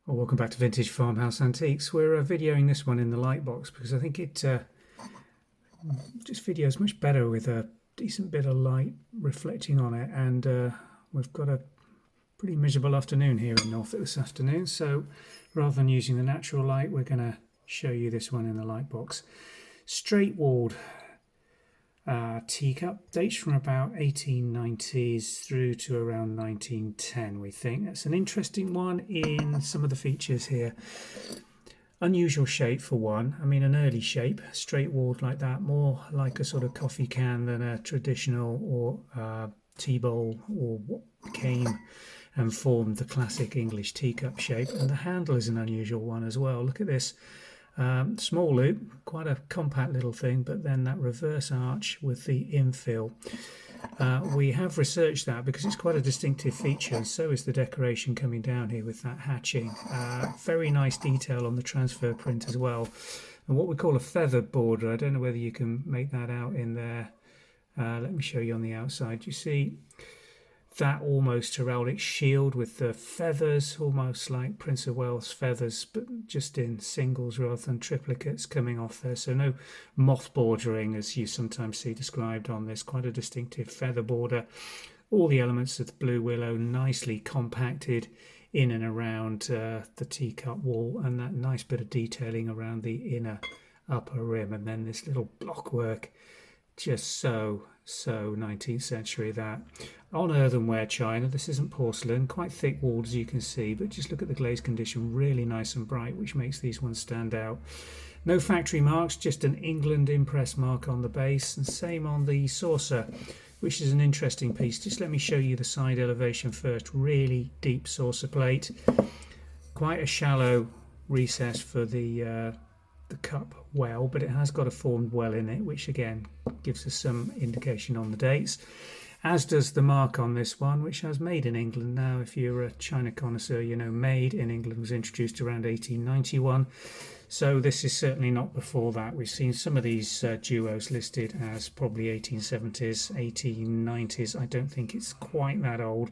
Well, welcome back to Vintage Farmhouse Antiques. We're videoing this one in the light box because I think it just videos much better with a decent bit of light reflecting on it, and we've got a pretty miserable afternoon here in Norfolk this afternoon, so rather than using the natural light, we're going to show you this one in the light box. Straight walled teacup, dates from about 1890s through to around 1910, we think. That's an interesting one in some of the features here. Unusual shape for one. I mean, an early shape, straight walled like that, more like a sort of coffee can than a traditional or tea bowl or what became and formed the classic English teacup shape. And the handle is an unusual one as well. Look at this. Small loop, quite a compact little thing, but then that reverse arch with the infill. We have researched that because it's quite a distinctive feature, and so is the decoration coming down here with that hatching. Very nice detail on the transfer print as well. And what we call a feathered border, I don't know whether you can make that out in there. Let me show you on the outside. You see that almost heraldic shield with the feathers, almost like Prince of Wales feathers, but just in singles rather than triplicates coming off there. So no moth bordering as you sometimes see described on this, quite a distinctive feather border. All the elements of the blue willow nicely compacted in and around the teacup wall, and that nice bit of detailing around the inner upper rim, and then this little blockwork, just so 19th century that. On earthenware china, this isn't porcelain, quite thick walled as you can see, but just look at the glaze condition, really nice and bright, which makes these ones stand out. No factory marks, just an England impress mark on the base, and same on the saucer, which is an interesting piece. Just let me show you the side elevation first. Really deep saucer plate, quite a shallow recess for the cup well, but it has got a formed well in it, which again gives us some indication on the dates, as does the mark on this one, which has made in England. Now, if you're a china connoisseur, you know made in England was introduced around 1891, so this is certainly not before that. We've seen some of these duos listed as probably 1870s, 1890s. I don't think it's quite that old.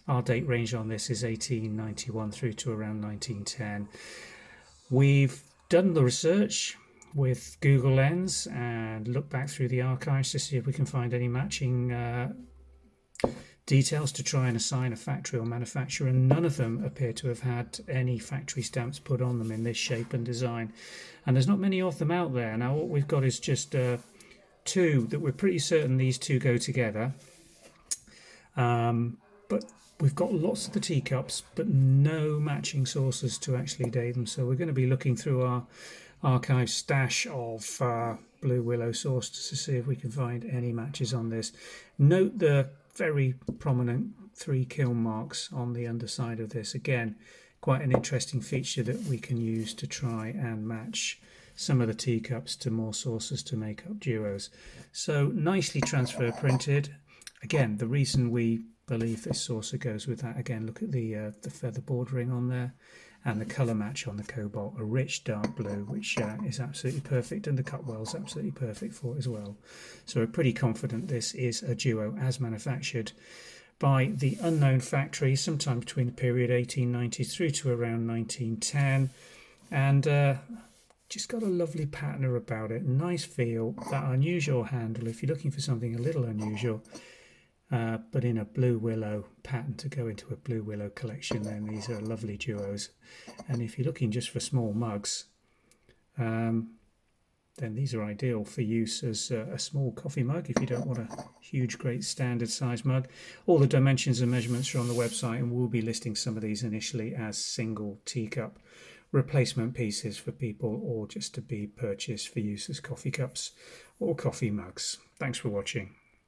Our date range on this is 1891 through to around 1910. We've done the research with Google Lens and looked back through the archives to see if we can find any matching details to try and assign a factory or manufacturer, and none of them appear to have had any factory stamps put on them in this shape and design, and there's not many of them out there. Now what we've got is just two that we're pretty certain these two go together, but we've got lots of the teacups but no matching saucers to actually date them, so we're going to be looking through our archive stash of blue willow saucers to see if we can find any matches on this. Note the very prominent 3 kiln marks on the underside of this. Again, quite an interesting feature that we can use to try and match some of the teacups to more saucers to make up duos. So nicely transfer printed. Again, the reason we believe this saucer goes with that, again, look at the feather bordering on there, and the colour match on the cobalt, a rich dark blue, which is absolutely perfect, and the cutwell is absolutely perfect for it as well. So we're pretty confident this is a duo as manufactured by the unknown factory sometime between the period 1890 through to around 1910, and just got a lovely patina about it, nice feel, that unusual handle. If you're looking for something a little unusual, but in a blue willow pattern to go into a blue willow collection, then these are lovely duos. And if you're looking just for small mugs, then these are ideal for use as a small coffee mug if you don't want a huge great standard size mug. All the dimensions and measurements are on the website, and we'll be listing some of these initially as single teacup replacement pieces for people, or just to be purchased for use as coffee cups or coffee mugs. Thanks for watching.